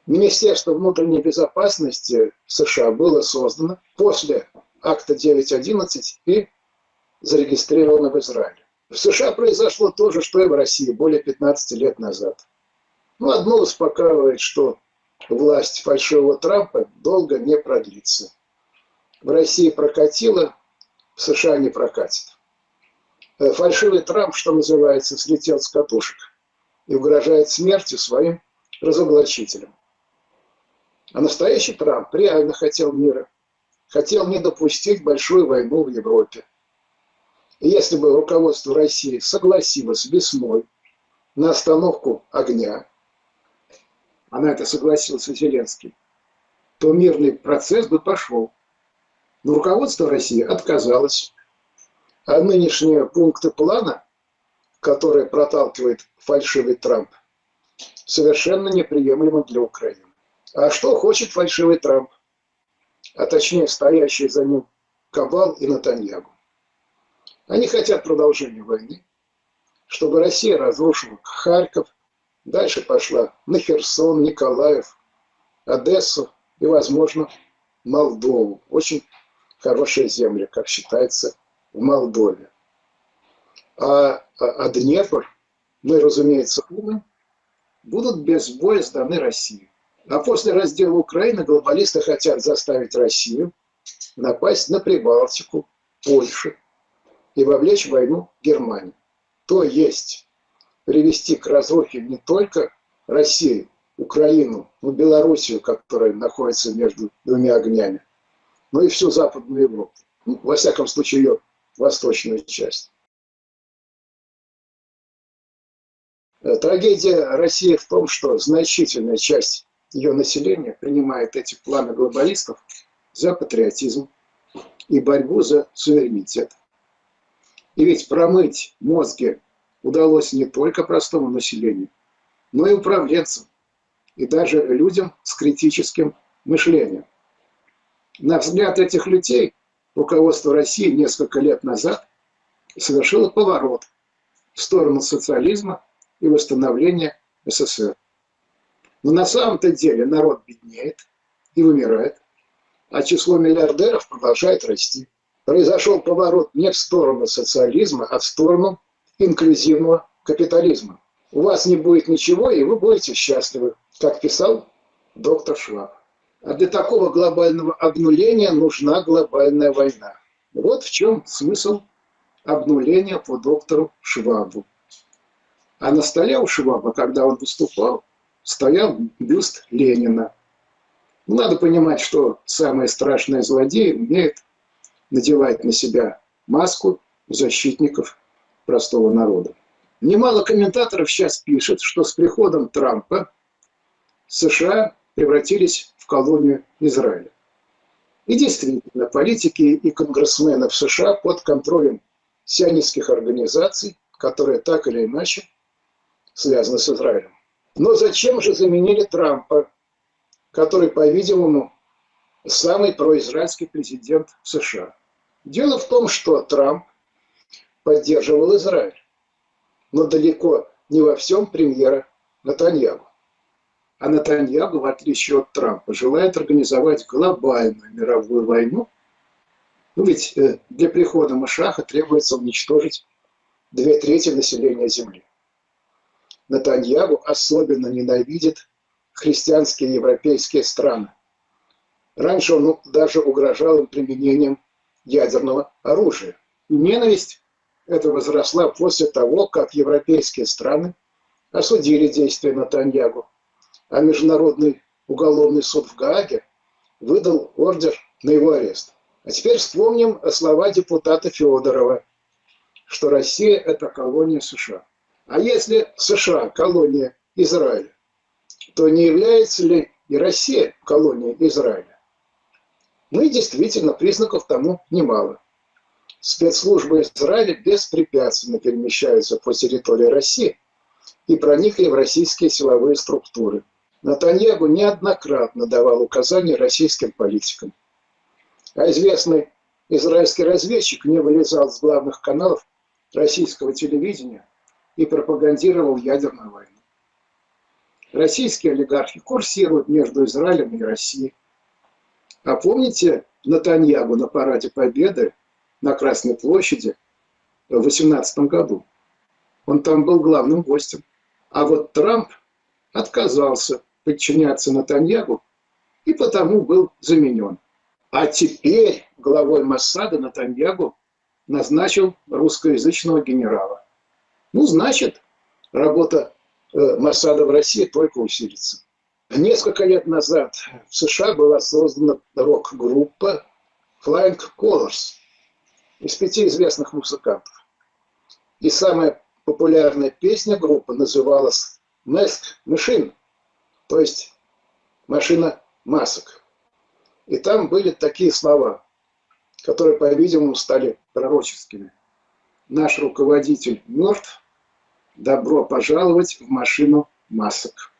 Министерство внутренней безопасности США было создано после акта 9.11 и зарегистрировано в Израиле. В США произошло то же, что и в России более 15 лет назад. Одно успокаивает, что власть фальшивого Трампа долго не продлится. В России прокатило, в США не прокатит. Фальшивый Трамп, что называется, слетел с катушек и угрожает смертью своим разоблачителям. А настоящий Трамп реально хотел мира, хотел не допустить большую войну в Европе. И если бы руководство России согласилось весной на остановку огня, а на это согласился Зеленский, то мирный процесс бы пошел. Но руководство России отказалось. А нынешние пункты плана, которые проталкивает фальшивый Трамп, совершенно неприемлемы для Украины. А что хочет фальшивый Трамп? А точнее, стоящий за ним Кабал и Нетаньягу. Они хотят продолжения войны, чтобы Россия разрушила Харьков, дальше пошла на Херсон, Николаев, Одессу и, возможно, Молдову. Очень хорошие земли, как считается, в Молдове. А Днепр, ну и, разумеется, Умань, будут без боя сданы России. А после раздела Украины глобалисты хотят заставить Россию напасть на Прибалтику, Польшу и вовлечь в войну Германию. То есть привести к разрухе не только Россию, Украину, Белоруссию, которая находится между двумя огнями, но и всю Западную Европу. Во всяком случае, ее восточную часть. Трагедия России в том, что значительная часть ее населения принимает эти планы глобалистов за патриотизм и борьбу за суверенитет. И ведь промыть мозги удалось не только простому населению, но и управленцам, и даже людям с критическим мышлением. На взгляд этих людей руководство России несколько лет назад совершило поворот в сторону социализма и восстановления СССР. Но на самом-то деле народ беднеет и вымирает, а число миллиардеров продолжает расти. Произошел поворот не в сторону социализма, а в сторону инклюзивного капитализма. У вас не будет ничего, и вы будете счастливы, как писал доктор Шваб. А для такого глобального обнуления нужна глобальная война. Вот в чем смысл обнуления по доктору Швабу. А на столе у Шваба, когда он выступал, стоял бюст Ленина. Надо понимать, что самые страшные злодеи умеют надевать на себя маску защитников простого народа. Немало комментаторов сейчас пишет, что с приходом Трампа США превратились в колонию Израиля. И действительно, политики и конгрессмены в США под контролем сионистских организаций, которые так или иначе связаны с Израилем. Но зачем же заменили Трампа, который, по-видимому, самый произраильский президент в США? Дело в том, что Трамп поддерживал Израиль, но далеко не во всем премьера Нетаньягу. А Нетаньягу, в отличие от Трампа, желает организовать глобальную мировую войну. Ведь для прихода Машаха требуется уничтожить 2/3 населения Земли. Нетаньягу особенно ненавидит христианские европейские страны. Раньше он даже угрожал им применением ядерного оружия. И ненависть эта возросла после того, как европейские страны осудили действия Нетаньягу, а Международный уголовный суд в Гааге выдал ордер на его арест. А теперь вспомним слова депутата Федорова, что Россия – это колония США. А если США – колония Израиля, то не является ли и Россия колонией Израиля? Ну и действительно, признаков тому немало. Спецслужбы Израиля беспрепятственно перемещаются по территории России и проникли в российские силовые структуры. Нетаньяху неоднократно давал указания российским политикам. А известный израильский разведчик не вылезал с главных каналов российского телевидения и пропагандировал ядерную войну. Российские олигархи курсируют между Израилем и Россией. А помните Нетаньяху на параде Победы на Красной площади в 2018 году? Он там был главным гостем. А вот Трамп отказался подчиняться Нетаньяху и потому был заменен. А теперь главой Моссада Нетаньяху назначил русскоязычного генерала. Ну, значит, работа Моссада в России только усилится. Несколько лет назад в США была создана рок-группа Flying Colors из 5 известных музыкантов. И самая популярная песня группы называлась Mask Machine, то есть машина масок. И там были такие слова, которые, по-видимому, стали пророческими. Наш руководитель мертв, добро пожаловать в машину масок.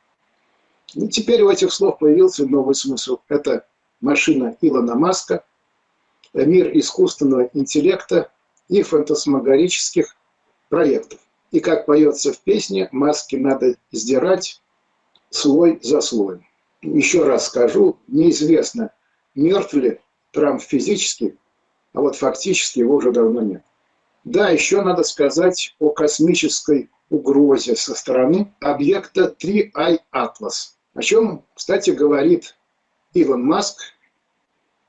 И теперь у этих слов появился новый смысл. Это машина Илона Маска, мир искусственного интеллекта и фантасмагорических проектов. И как поется в песне, маски надо сдирать слой за слоем. Еще раз скажу, неизвестно, мертв ли Трамп физически, а вот фактически его уже давно нет. Да, еще надо сказать о космической угрозе со стороны объекта 3I Atlas, о чем, кстати, говорит Илон Маск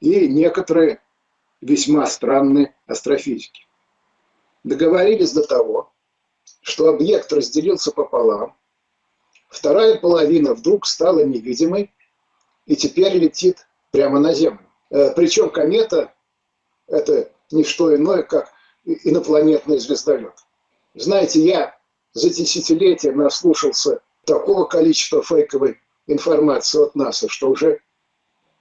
и некоторые весьма странные астрофизики. Договорились до того, что объект разделился пополам, вторая половина вдруг стала невидимой и теперь летит прямо на Землю. Причем комета – это не что иное, как инопланетный звездолет. Знаете, я за десятилетия наслушался такого количества фейковой информации от НАСА, что уже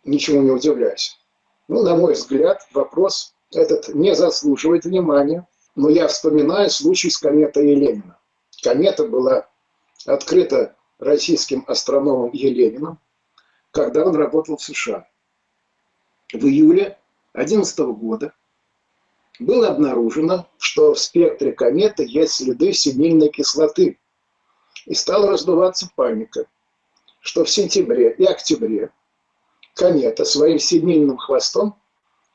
ничему не удивляюсь. Ну, на мой взгляд, вопрос этот не заслуживает внимания. Но я вспоминаю случай с кометой Елениным. Комета была открыта российским астрономом Елениным, когда он работал в США. В июле 2011 года было обнаружено, что в спектре кометы есть следы синильной кислоты. И стала раздуваться паника, что в сентябре и октябре комета своим синильным хвостом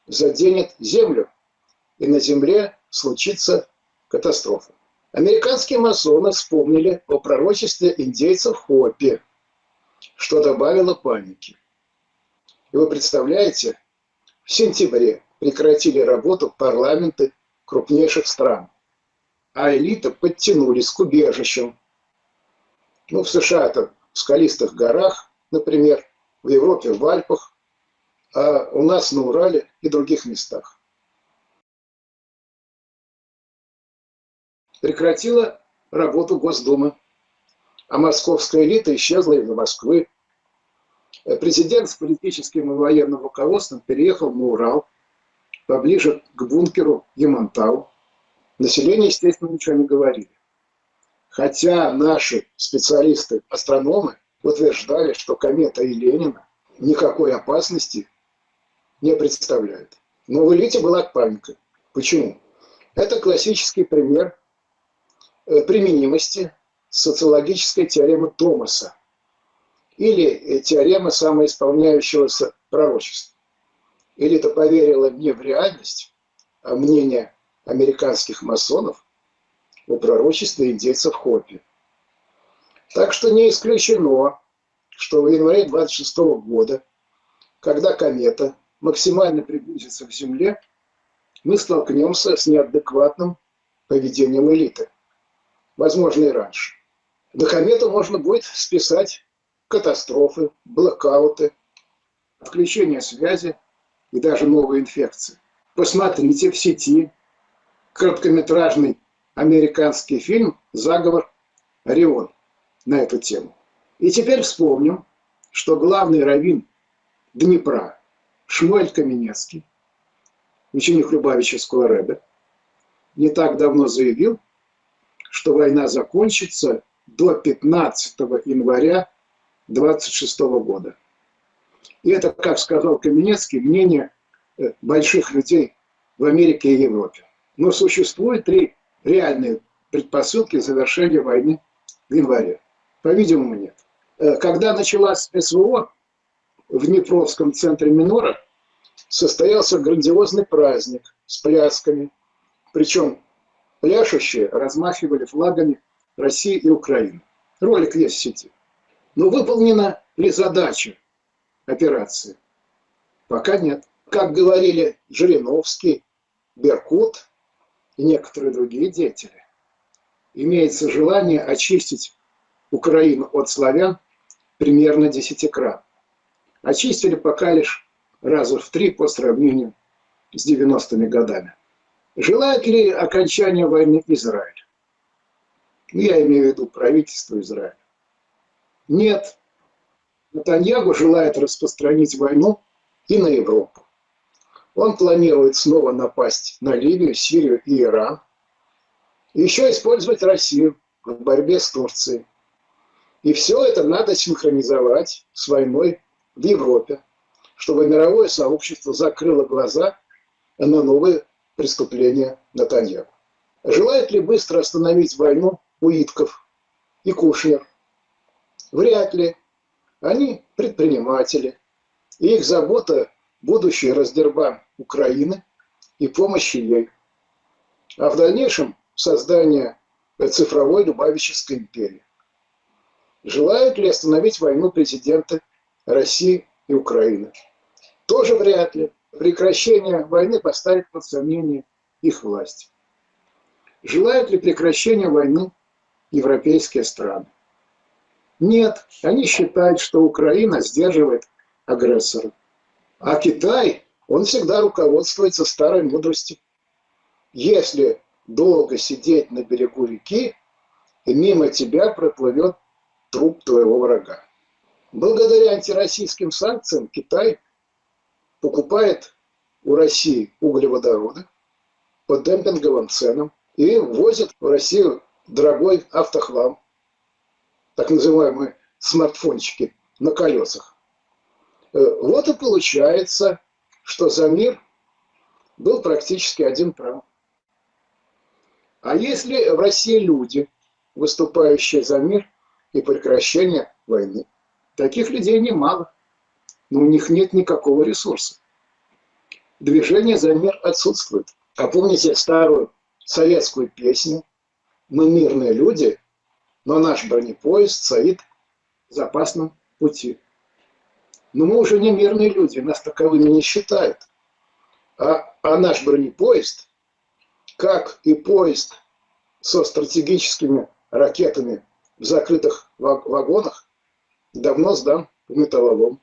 заденет Землю, и на Земле случится катастрофа. Американские масоны вспомнили о пророчестве индейцев Хопи, что добавило паники. И вы представляете, в сентябре прекратили работу парламенты крупнейших стран, а элита подтянулись к убежищам. Ну, в США это в скалистых горах, например, в Европе в Альпах, а у нас на Урале и других местах. Прекратила работу Госдума, а московская элита исчезла из Москвы. Президент с политическим и военным руководством переехал на Урал, поближе к бункеру Ямантау. Население, естественно, ничего не говорили. Хотя наши специалисты-астрономы утверждали, что комета Еленина никакой опасности не представляет. Но в элите была паника. Почему? Это классический пример применимости социологической теоремы Томаса или теоремы самоисполняющегося пророчества. Элита поверила не в реальность, а в мнение американских масонов о пророчестве индейцев Хопи. Так что не исключено, что в январе 26 года, когда комета максимально приблизится к Земле, мы столкнемся с неадекватным поведением элиты. Возможно, и раньше. На комету можно будет списать катастрофы, блэкауты, отключение связи и даже новые инфекции. Посмотрите в сети короткометражный американский фильм «Заговор Орион» на эту тему. И теперь вспомним, что главный раввин Днепра Шмуэль Каменецкий, ученик Любавического Ребе, не так давно заявил, что война закончится до 15 января 26 года. И это, как сказал Каменецкий, мнение больших людей в Америке и Европе. Но существует 3 реальные предпосылки завершения войны в январе. По-видимому, нет. Когда началась СВО в Днепровском центре Минора, состоялся грандиозный праздник с плясками. Причем пляшущие размахивали флагами России и Украины. Ролик есть в сети. Но выполнена ли задача операции? Пока нет. Как говорили Жириновский, Беркут и некоторые другие деятели, имеется желание очистить Украину от славян примерно 10-кратно. Очистили пока лишь раза в 3 по сравнению с 90-ми годами. Желает ли окончания войны Израиль? Я имею в виду правительство Израиля. Нет. Нетаньяху желает распространить войну и на Европу. Он планирует снова напасть на Ливию, Сирию и Иран. И еще использовать Россию в борьбе с Турцией. И все это надо синхронизовать с войной в Европе, чтобы мировое сообщество закрыло глаза на новые преступления Нетаньяху. Желает ли быстро остановить войну Уитков и Кушнер? Вряд ли. Они предприниматели. И их забота – будущий раздербан Украины и помощи ей. А в дальнейшем создание цифровой Любавической империи. Желают ли остановить войну президенты России и Украины? Тоже вряд ли. Прекращение войны поставит под сомнение их власть. Желают ли прекращения войны европейские страны? Нет, они считают, что Украина сдерживает агрессора. А Китай, он всегда руководствуется старой мудростью. Если долго сидеть на берегу реки, и мимо тебя проплывет труп твоего врага. Благодаря антироссийским санкциям Китай покупает у России углеводороды по демпинговым ценам и ввозит в Россию дорогой автохлам, так называемые смартфончики на колесах. Вот и получается, что за мир был практически один прав. А если в России люди, выступающие за мир и прекращение войны? Таких людей немало, но у них нет никакого ресурса. Движение за мир отсутствует. А помните старую советскую песню «Мы мирные люди, но наш бронепоезд стоит в запасном пути». Но мы уже не мирные люди, нас таковыми не считают. А наш бронепоезд, как и поезд со стратегическими ракетами в закрытых вагонах, давно сдан в металлолом.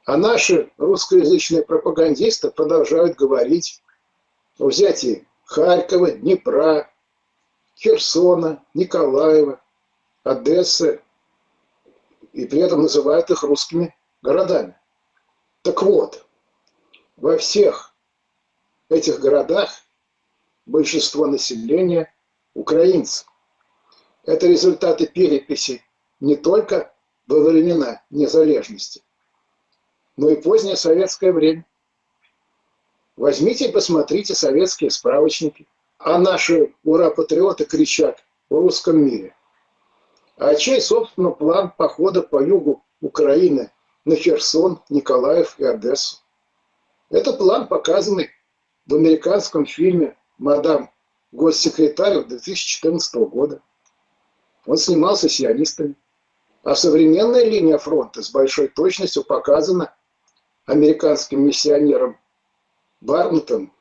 А наши русскоязычные пропагандисты продолжают говорить о взятии Харькова, Днепра, Херсона, Николаева, Одессы, и при этом называют их русскими городами. Так вот, во всех этих городах большинство населения украинцы. Это результаты переписи не только во времена незалежности, но и позднее советское время. Возьмите и посмотрите советские справочники. А наши ура-патриоты кричат о русском мире. А чей, собственно, план похода по югу Украины на Херсон, Николаев и Одессу? Это план, показанный в американском фильме «Мадам госсекретарь» 2014 года. Он снимался сионистами. А современная линия фронта с большой точностью показана американским миссионером Барнеттом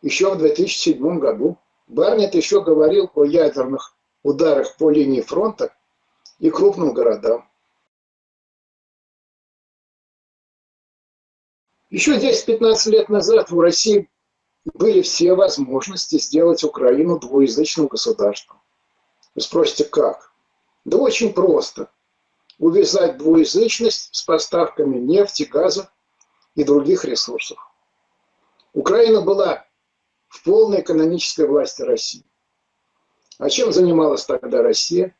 еще в 2007 году. Барнетт еще говорил о ядерных ударах по линии фронта и крупным городам. Еще 10-15 лет назад в России были все возможности сделать Украину двуязычным государством. Вы спросите, как? Да очень просто. Увязать двуязычность с поставками нефти, газа и других ресурсов. Украина была в полной экономической власти России. А чем занималась тогда Россия?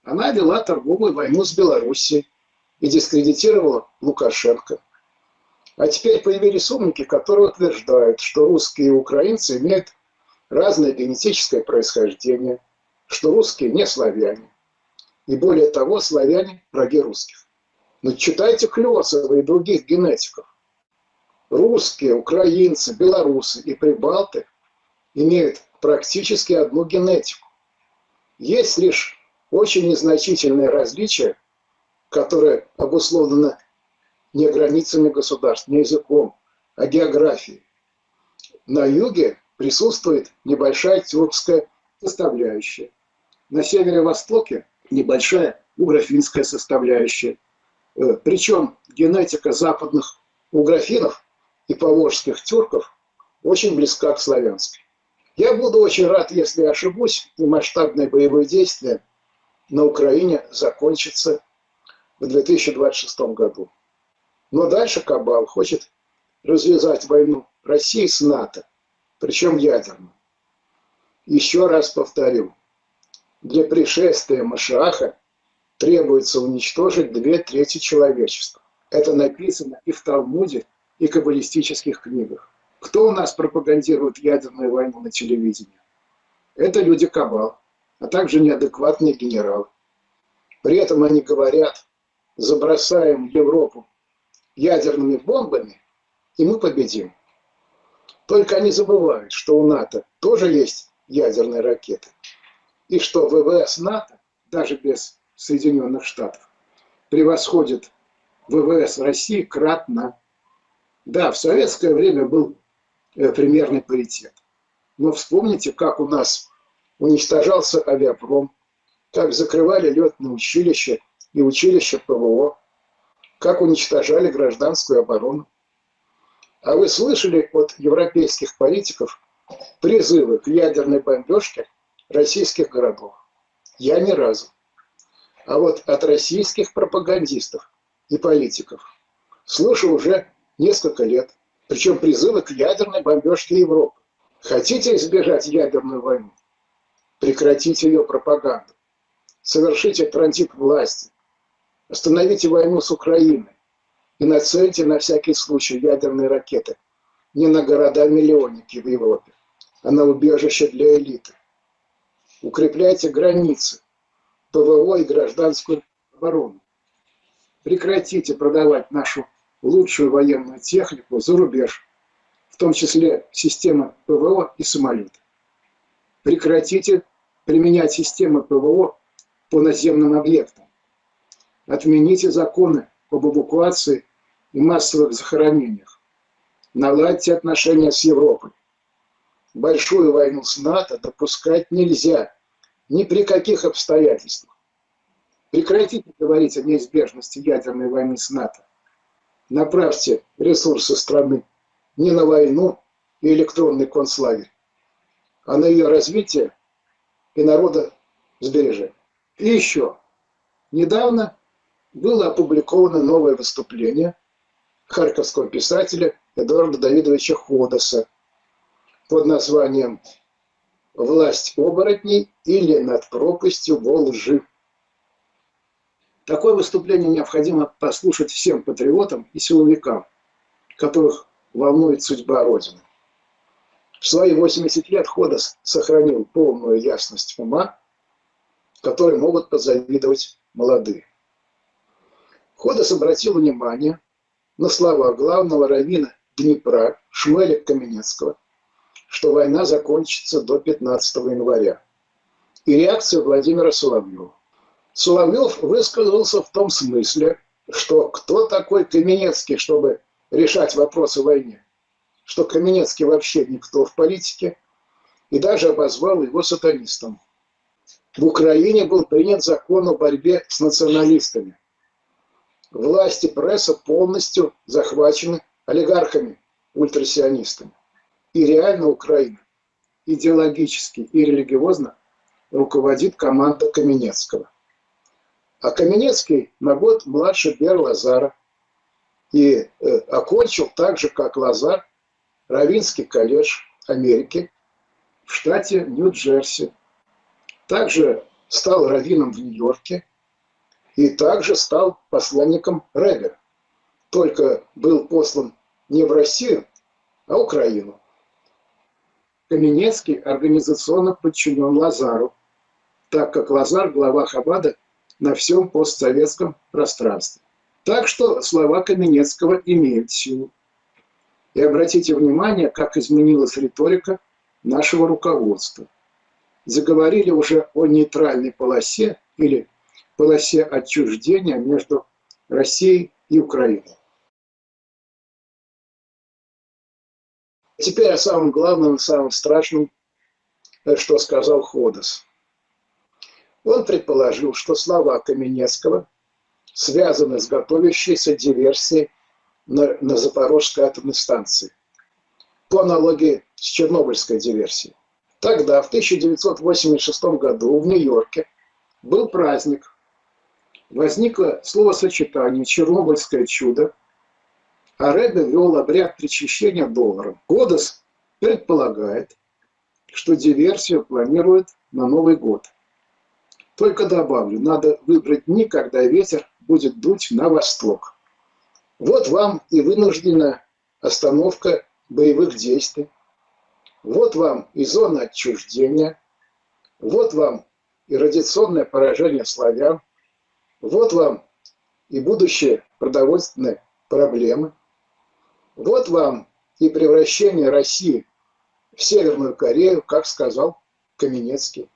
Она вела торговую войну с Белоруссией и дискредитировала Лукашенко. А теперь появились умники, которые утверждают, что русские и украинцы имеют разное генетическое происхождение, что русские не славяне. И более того, славяне – враги русских. Но читайте Клёцова и других генетиков. Русские, украинцы, белорусы и прибалты имеют практически одну генетику. Есть лишь очень незначительное различие, которое обусловлено не границами государств, не языком, а географией. На юге присутствует небольшая тюркская составляющая. На северо-востоке небольшая угро-финская составляющая. Причем генетика западных угрофинов и поволжских тюрков очень близка к славянской. Я буду очень рад, если ошибусь, и масштабные боевые действия на Украине закончатся в 2026 году. Но дальше Кабал хочет развязать войну России с НАТО, причем ядерную. Еще раз повторю, для пришествия Машиаха требуется уничтожить 2/3 человечества. Это написано и в Талмуде, и в каббалистических книгах. Кто у нас пропагандирует ядерную войну на телевидении? Это люди Кабал, а также неадекватные генералы. При этом они говорят: забросаем Европу ядерными бомбами, и мы победим. Только они забывают, что у НАТО тоже есть ядерные ракеты. И что ВВС НАТО, даже без Соединенных Штатов, превосходит ВВС России кратно. Да, в советское время был примерный паритет. Но вспомните, как у нас уничтожался авиапром, как закрывали летные училища и училища ПВО, как уничтожали гражданскую оборону. А вы слышали от европейских политиков призывы к ядерной бомбежке российских городов? Я ни разу. А вот от российских пропагандистов и политиков слышу уже несколько лет. Причем призывы к ядерной бомбежке Европы. Хотите избежать ядерную войну? Прекратите ее пропаганду. Совершите транзит власти. Остановите войну с Украиной. И нацельте на всякий случай ядерные ракеты не на города-миллионники в Европе, а на убежище для элиты. Укрепляйте границы, ПВО и гражданскую оборону. Прекратите продавать нашу лучшую военную технику за рубеж, в том числе системы ПВО и самолеты. Прекратите применять системы ПВО по наземным объектам. Отмените законы об эвакуации и массовых захоронениях. Наладьте отношения с Европой. Большую войну с НАТО допускать нельзя ни при каких обстоятельствах. Прекратите говорить о неизбежности ядерной войны с НАТО. Направьте ресурсы страны не на войну и электронный концлагерь, а на ее развитие и народосбережение. И еще. Недавно было опубликовано новое выступление харьковского писателя Эдуарда Давидовича Ходоса под названием «Власть оборотней или над пропастью во лжи». Такое выступление необходимо послушать всем патриотам и силовикам, которых волнует судьба Родины. В свои 80 лет Ходос сохранил полную ясность ума, которой могут позавидовать молодые. Ходос обратил внимание на слова главного раввина Днепра Шмуэля Каменецкого, что война закончится до 15 января, и реакцию Владимира Соловьева. Соловьев высказался в том смысле, что кто такой Каменецкий, чтобы решать вопросы о войне, что Каменецкий вообще никто в политике, и даже обозвал его сатанистом. В Украине был принят закон о борьбе с националистами. Власть и пресса полностью захвачены олигархами-ультрасионистами. И реально Украина идеологически и религиозно руководит команда Каменецкого. А Каменецкий на год младше Бер Лазара. и окончил так же, как Лазар, Раввинский колледж Америки в штате Нью-Джерси. Также стал раввином в Нью-Йорке и также стал посланником Ребе. Только был послан не в Россию, а в Украину. Каменецкий организационно подчинен Лазару, так как Лазар глава Хаббада на всем постсоветском пространстве. Так что слова Каменецкого имеют силу. И обратите внимание, как изменилась риторика нашего руководства. Заговорили уже о нейтральной полосе или полосе отчуждения между Россией и Украиной. Теперь о самом главном, самом страшном, что сказал Ходос. Он предположил, что слова Каменецкого связаны с готовящейся диверсией на Запорожской атомной станции, по аналогии с Чернобыльской диверсией. Тогда, в 1986 году, в Нью-Йорке был праздник. Возникло словосочетание «чернобыльское чудо», а Ребе вел обряд причащения долларом. Ходос предполагает, что диверсию планируют на Новый год. Только добавлю, надо выбрать дни, когда ветер будет дуть на восток. Вот вам и вынужденная остановка боевых действий. Вот вам и зона отчуждения. Вот вам и радиационное поражение славян. Вот вам и будущие продовольственные проблемы. Вот вам и превращение России в Северную Корею, как сказал Каменецкий.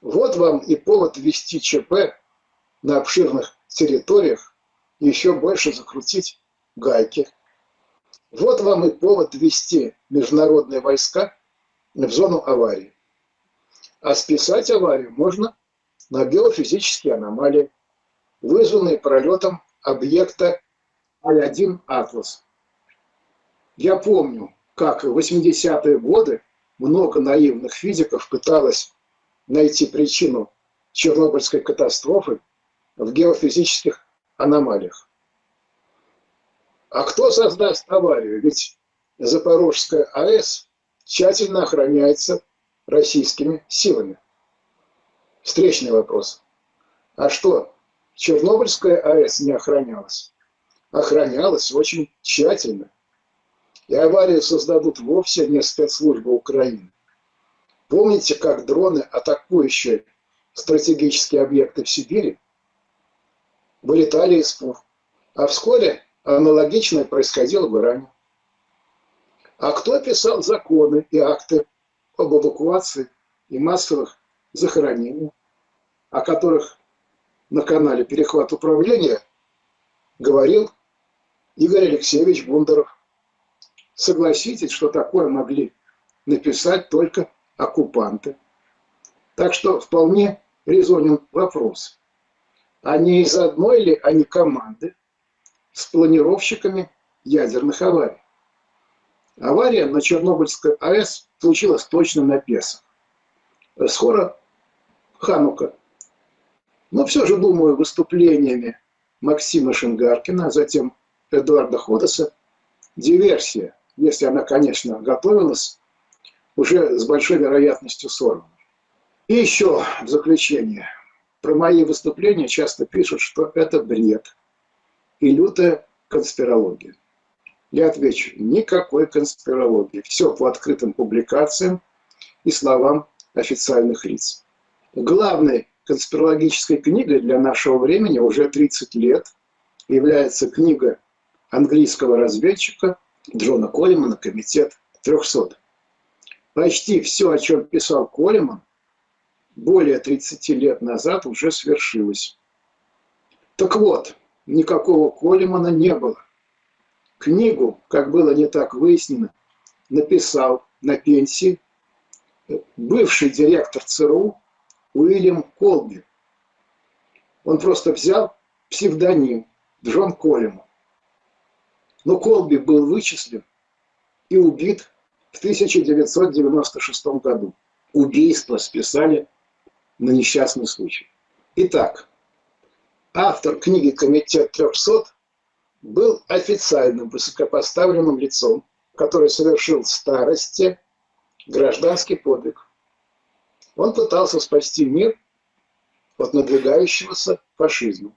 Вот вам и повод ввести ЧП на обширных территориях и еще больше закрутить гайки. Вот вам и повод ввести международные войска в зону аварии. А списать аварию можно на биофизические аномалии, вызванные пролетом объекта А1 «Атлас». Я помню, как в 80-е годы много наивных физиков пыталось найти причину Чернобыльской катастрофы в геофизических аномалиях. А кто создаст аварию? Ведь Запорожская АЭС тщательно охраняется российскими силами. Встречный вопрос. А что, Чернобыльская АЭС не охранялась? Охранялась очень тщательно. И аварию создадут вовсе не спецслужбы Украины. Помните, как дроны, атакующие стратегические объекты в Сибири, вылетали из ПУР? А вскоре аналогичное происходило в Иране. А кто писал законы и акты об эвакуации и массовых захоронениях, о которых на канале «Перехват управления» говорил Игорь Алексеевич Бондаров? Согласитесь, что такое могли написать только оккупанты. Так что вполне резонен вопрос. А не из одной ли они команды с планировщиками ядерных аварий? Авария на Чернобыльской АЭС случилась точно на Песах. Скоро Ханука. Но все же, думаю, выступлениями Максима Шингаркина, а затем Эдуарда Ходоса, диверсия, если она, конечно, готовилась, уже с большой вероятностью сорвана. И еще в заключение. Про мои выступления часто пишут, что это бред и лютая конспирология. Я отвечу, никакой конспирологии. Все по открытым публикациям и словам официальных лиц. Главной конспирологической книгой для нашего времени уже 30 лет является книга английского разведчика Джона Коллимана «Комитет 300». Почти все, о чем писал Коллиман, более 30 лет назад уже свершилось. Так вот, никакого Коллимана не было. Книгу, как было не так выяснено, написал на пенсии бывший директор ЦРУ Уильям Колби. Он просто взял псевдоним Джон Коллиман. Но Колби был вычислен и убит в 1996 году. Убийство списали на несчастный случай. Итак, автор книги «Комитет 300» был официальным высокопоставленным лицом, который совершил в старости гражданский подвиг. Он пытался спасти мир от надвигающегося фашизма.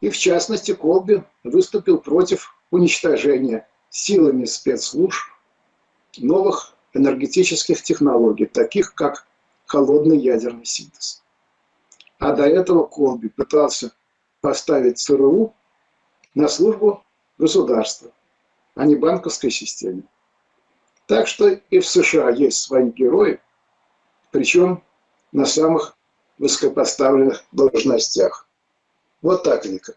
И в частности Колби выступил против уничтожения силами спецслужб новых энергетических технологий, таких как холодный ядерный синтез. А до этого Колби пытался поставить ЦРУ на службу государства, а не банковской системе. Так что и в США есть свои герои, причем на самых высокопоставленных должностях. Вот так, Вика.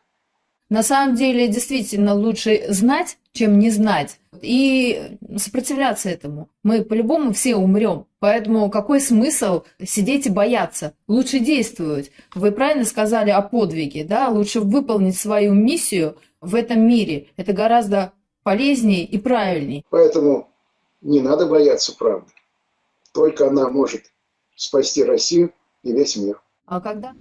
На самом деле, действительно, лучше знать, чем не знать, и сопротивляться этому. Мы по-любому все умрем, поэтому какой смысл сидеть и бояться? Лучше действовать. Вы правильно сказали о подвиге, да? Лучше выполнить свою миссию в этом мире. Это гораздо полезнее и правильнее. Поэтому не надо бояться правды. Только она может спасти Россию и весь мир. А когда?